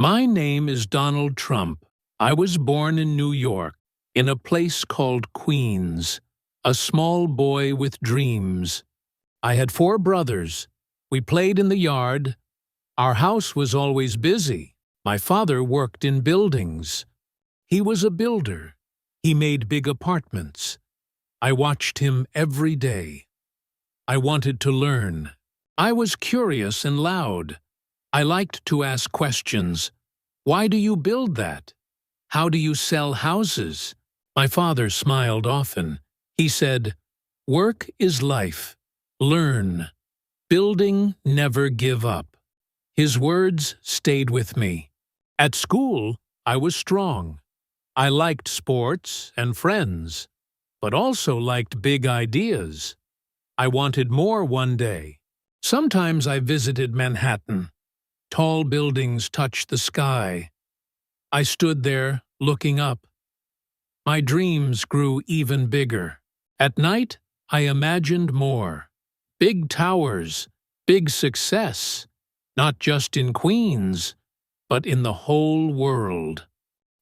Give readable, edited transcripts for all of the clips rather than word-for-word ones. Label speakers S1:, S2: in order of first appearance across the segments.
S1: My name is Donald Trump. I was born in New York, in a place called Queens, a small boy with dreams. I had 4 brothers. We played in the yard. Our house was always busy. My father worked in buildings. He was a builder. He made big apartments. I watched him every day. I wanted to learn. I was curious and loud. I liked to ask questions. Why do you build that? How do you sell houses? My father smiled often. He said, "Work is life. Learn. Building, never give up." His words stayed with me. At school, I was strong. I liked sports and friends, but also liked big ideas. I wanted more one day. Sometimes I visited Manhattan. Tall buildings touched the sky. I stood there, looking up. My dreams grew even bigger. At night, I imagined more. Big towers, big success, not just in Queens, but in the whole world.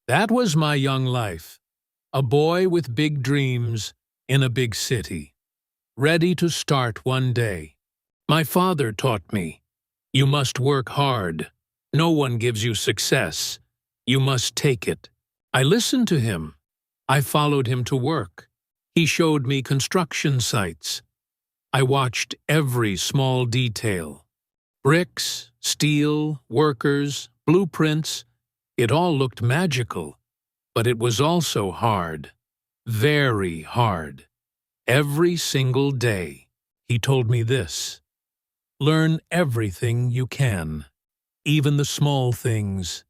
S1: That was my young life, a boy with big dreams in a big city, ready to start one day. My father taught me, you must work hard. No one gives you success. You must take it. I listened to him. I followed him to work. He showed me construction sites. I watched every small detail. Bricks, steel, workers, blueprints. It all looked magical, but it was also hard. Very hard. Every single day, he told me this. Learn everything you can, even the small things.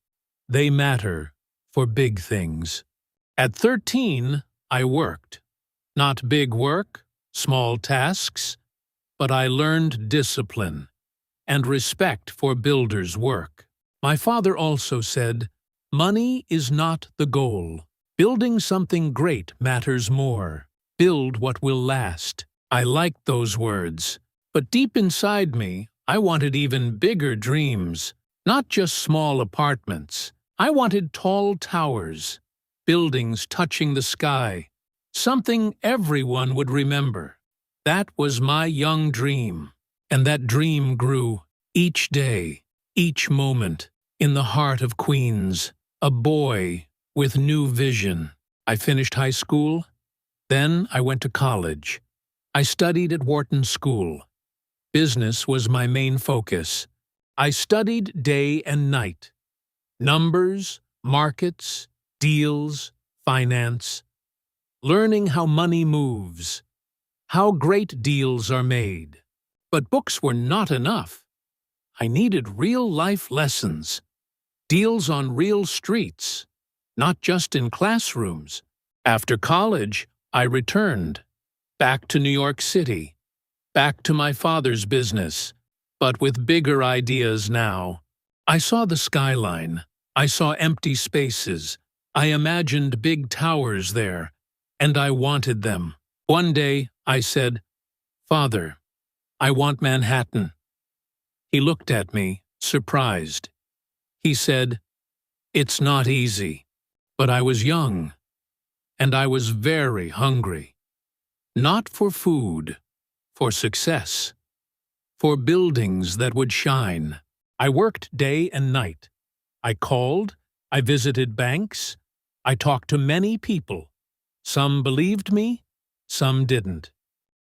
S1: They matter for big things. At 13, I worked. Not big work, small tasks, but I learned discipline and respect for builders' work. My father also said, money is not the goal. Building something great matters more. Build what will last. I liked those words. But deep inside me, I wanted even bigger dreams. Not just small apartments. I wanted tall towers, buildings touching the sky. Something everyone would remember. That was my young dream. And that dream grew each day, each moment, in the heart of Queens. A boy with new vision. I finished high school. Then I went to college. I studied at Wharton School. Business was my main focus. I studied day and night. Numbers, markets, deals, finance. Learning how money moves. How great deals are made. But books were not enough. I needed real-life lessons. Deals on real streets, not just in classrooms. After college, I returned. Back to New York City. Back to my father's business, but with bigger ideas now. I saw the skyline. I saw empty spaces. I imagined big towers there, and I wanted them. One day, I said, "Father, I want Manhattan." He looked at me, surprised. He said, "It's not easy." But I was young, and I was very hungry. Not for food, for success, for buildings that would shine. I worked day and night. I called, I visited banks, I talked to many people. Some believed me, some didn't.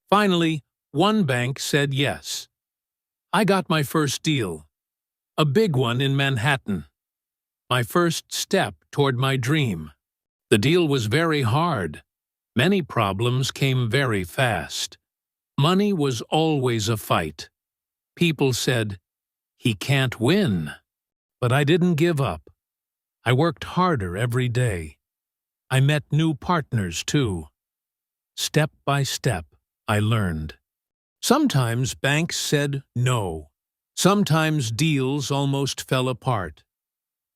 S1: Finally, one bank said yes. I got my first deal, a big one in Manhattan. My first step toward my dream. The deal was very hard. Many problems came very fast. Money was always a fight. People said, "He can't win." But I didn't give up. I worked harder every day. I met new partners, too. Step by step, I learned. Sometimes banks said no. Sometimes deals almost fell apart.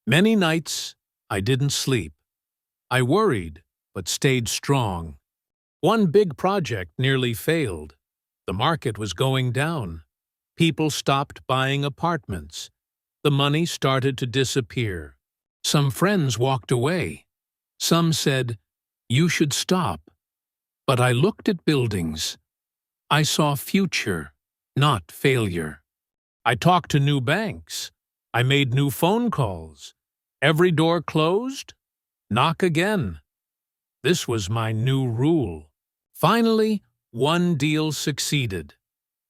S1: Many nights, I didn't sleep. I worried, but stayed strong. One big project nearly failed. The market was going down. People stopped buying apartments. The money started to disappear. Some friends walked away. Some said, "You should stop." But I looked at buildings. I saw future, not failure. I talked to new banks. I made new phone calls. Every door closed, knock again. This was my new rule. Finally, one deal succeeded.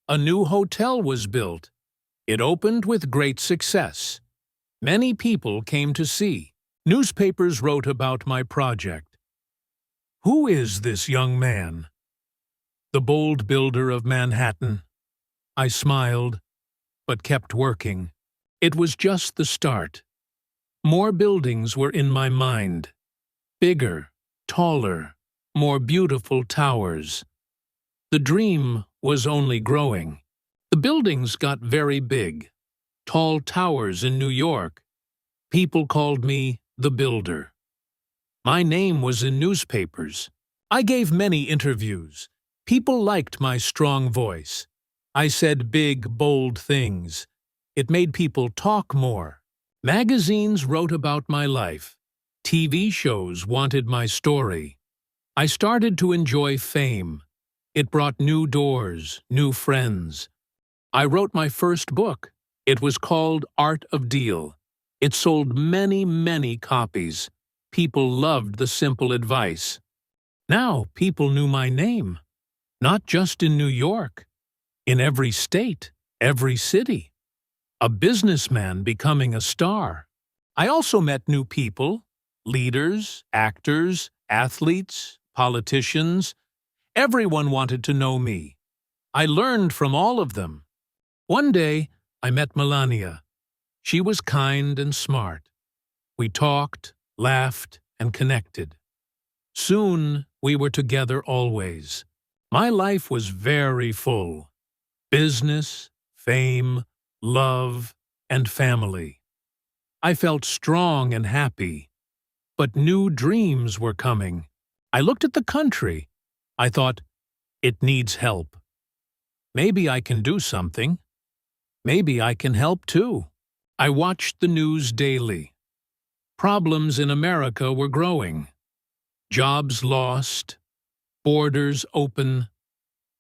S1: A new hotel was built. It opened with great success. Many people came to see. Newspapers wrote about my project. Who is this young man? The bold builder of Manhattan. I smiled, but kept working. It was just the start. More buildings were in my mind. Bigger, taller, more beautiful towers. The dream was only growing. The buildings got very big. Tall towers in New York. People called me the Builder. My name was in newspapers. I gave many interviews. People liked my strong voice. I said big, bold things. It made people talk more. Magazines wrote about my life. TV shows wanted my story. I started to enjoy fame. It brought new doors, new friends. I wrote my first book. It was called Art of Deal. It sold many, many copies. People loved the simple advice. Now people knew my name, not just in New York, in every state, every city. A businessman becoming a star. I also met new people, leaders, actors, athletes, politicians. Everyone wanted to know me. I learned from all of them. One day, I met Melania. She was kind and smart. We talked, laughed, and connected. Soon, we were together always. My life was very full. Business, fame, love, and family. I felt strong and happy. But new dreams were coming. I looked at the country. I thought, it needs help. Maybe I can do something. Maybe I can help too. I watched the news daily. Problems in America were growing. Jobs lost, borders open,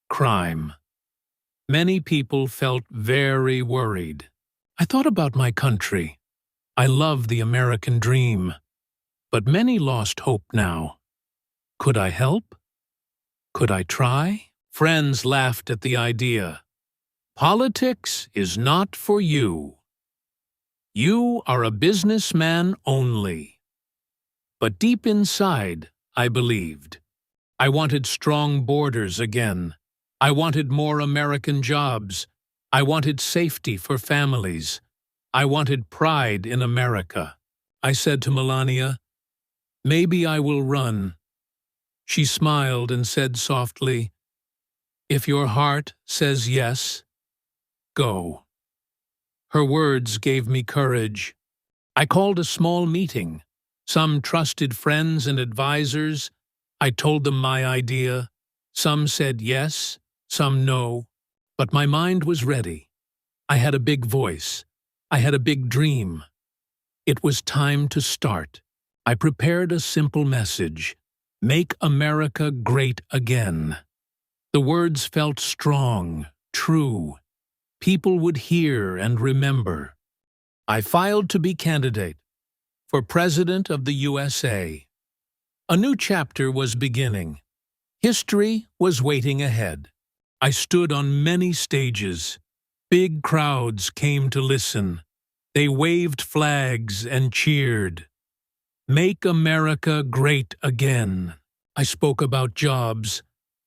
S1: crime. Many people felt very worried. I thought about my country. I love the American dream. But many lost hope now. Could I help? Could I try? Friends laughed at the idea. Politics is not for you. You are a businessman only. But deep inside, I believed. I wanted strong borders again. I wanted more American jobs. I wanted safety for families. I wanted pride in America. I said to Melania, "Maybe I will run." She smiled and said softly, "If your heart says yes, go." Her words gave me courage. I called a small meeting. Some trusted friends and advisors. I told them my idea. Some said yes, some no. But my mind was ready. I had a big voice. I had a big dream. It was time to start. I prepared a simple message. Make America great again. The words felt strong, true. People would hear and remember. I filed to be candidate for President of the USA. A new chapter was beginning. History was waiting ahead. I stood on many stages. Big crowds came to listen. They waved flags and cheered. Make America great again. I spoke about jobs.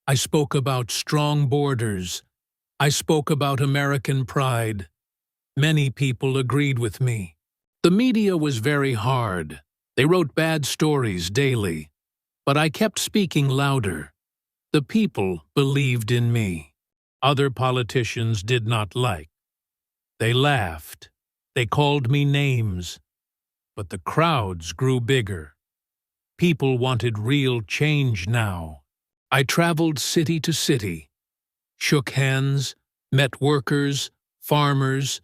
S1: I spoke about strong borders. I spoke about American pride. Many people agreed with me. The media was very hard. They wrote bad stories daily. But I kept speaking louder. The people believed in me. Other politicians did not like. They laughed. They called me names. But the crowds grew bigger. People wanted real change now. I traveled city to city, shook hands, met workers, farmers,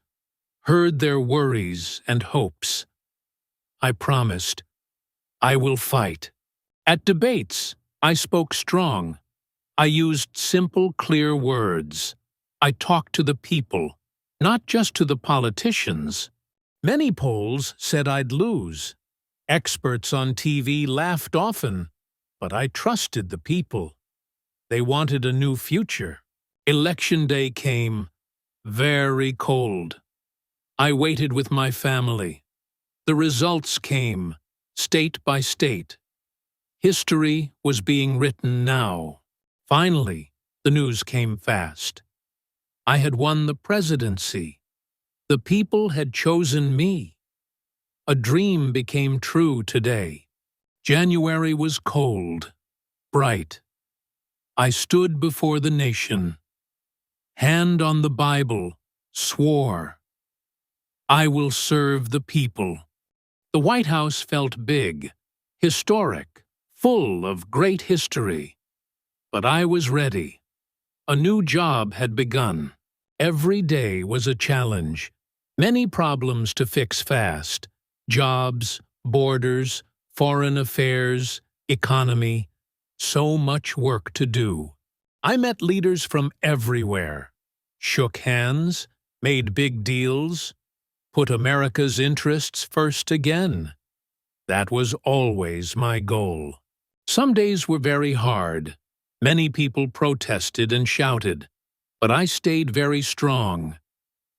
S1: heard their worries and hopes. I promised, I will fight. At debates, I spoke strong. I used simple, clear words. I talked to the people, not just to the politicians. Many polls said I'd lose. Experts on TV laughed often, but I trusted the people. They wanted a new future. Election day came, very cold. I waited with my family. The results came, state by state. History was being written now. Finally, the news came fast. I had won the presidency. The people had chosen me. A dream became true today. January was cold, bright. I stood before the nation. Hand on the Bible, swore, I will serve the people. The White House felt big, historic, full of great history. But I was ready. A new job had begun. Every day was a challenge. Many problems to fix fast. Jobs, borders, foreign affairs, economy. So much work to do. I met leaders from everywhere. Shook hands, made big deals, put America's interests first again. That was always my goal. Some days were very hard. Many people protested and shouted, but I stayed very strong.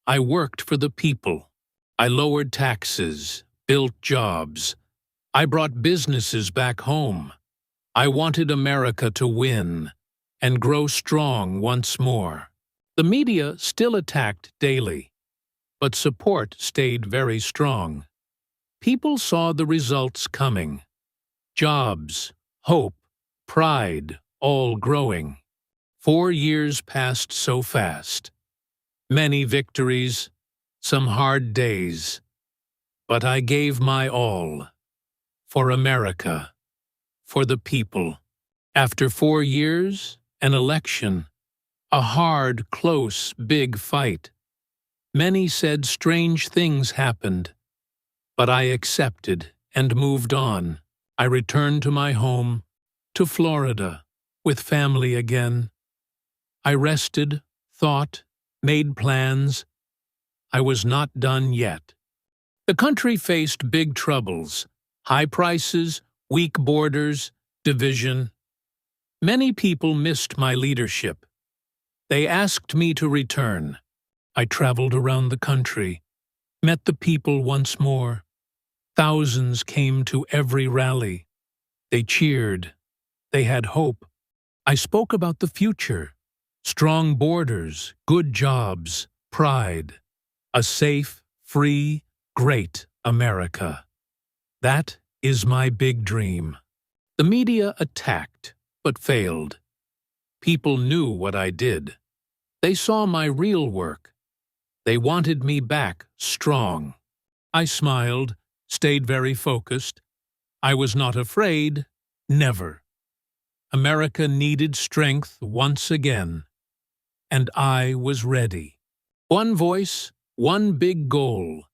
S1: I worked for the people. I lowered taxes, built jobs. I brought businesses back home. I wanted America to win and grow strong once more. The media still attacked daily, but support stayed very strong. People saw the results coming. Jobs, hope, pride, all growing. 4 years passed so fast. Many victories, some hard days. But I gave my all. For America. For the people. After 4 years, an election. A hard, close, big fight. Many said strange things happened. But I accepted and moved on. I returned to my home, to Florida, with family again. I rested, thought, made plans. I was not done yet. The country faced big troubles, high prices, weak borders, division. Many people missed my leadership. They asked me to return. I traveled around the country, met the people once more. Thousands came to every rally. They cheered. They had hope. I spoke about the future. Strong borders, good jobs, pride. A safe, free, great America. That is my big dream. The media attacked, but failed. People knew what I did. They saw my real work. They wanted me back strong. I smiled, stayed very focused. I was not afraid, never. America needed strength once again. And I was ready. One voice, one big goal.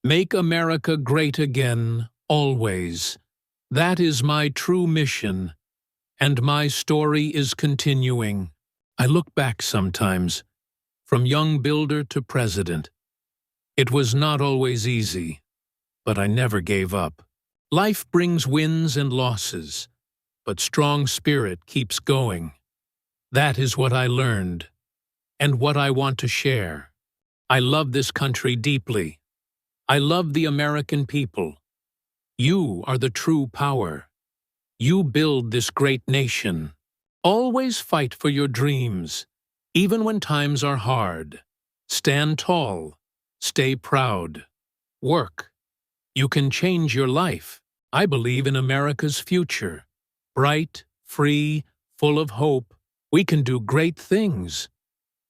S1: Make America great again, always. That is my true mission. And my story is continuing. I look back sometimes, from young builder to president. It was not always easy, but I never gave up. Life brings wins and losses, but strong spirit keeps going. That is what I learned, and what I want to share. I love this country deeply. I love the American people. You are the true power. You build this great nation. Always fight for your dreams, even when times are hard. Stand tall. Stay proud. Work. You can change your life. I believe in America's future. Bright, free, full of hope. We can do great things.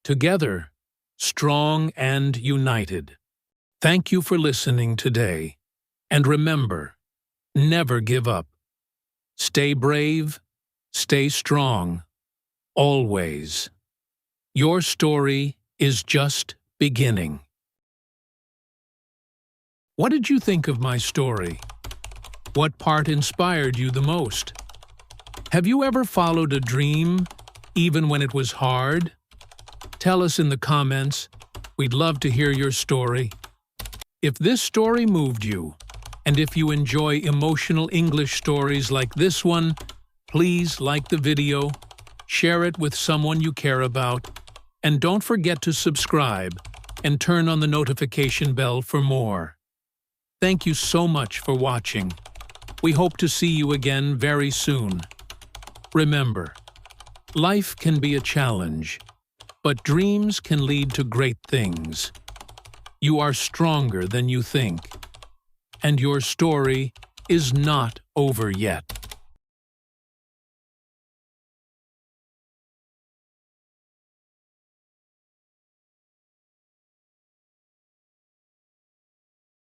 S1: Together, strong and united. Thank you for listening today. And remember, never give up. Stay brave, stay strong, always. Your story is just beginning. What did you think of my story? What part inspired you the most? Have you ever followed a dream, even when it was hard? Tell us in the comments. We'd love to hear your story. If this story moved you, and if you enjoy emotional English stories like this one, please like the video, share it with someone you care about, and don't forget to subscribe and turn on the notification bell for more. Thank you so much for watching. We hope to see you again very soon. Remember, life can be a challenge, but dreams can lead to great things. You are stronger than you think, and your story is not over yet.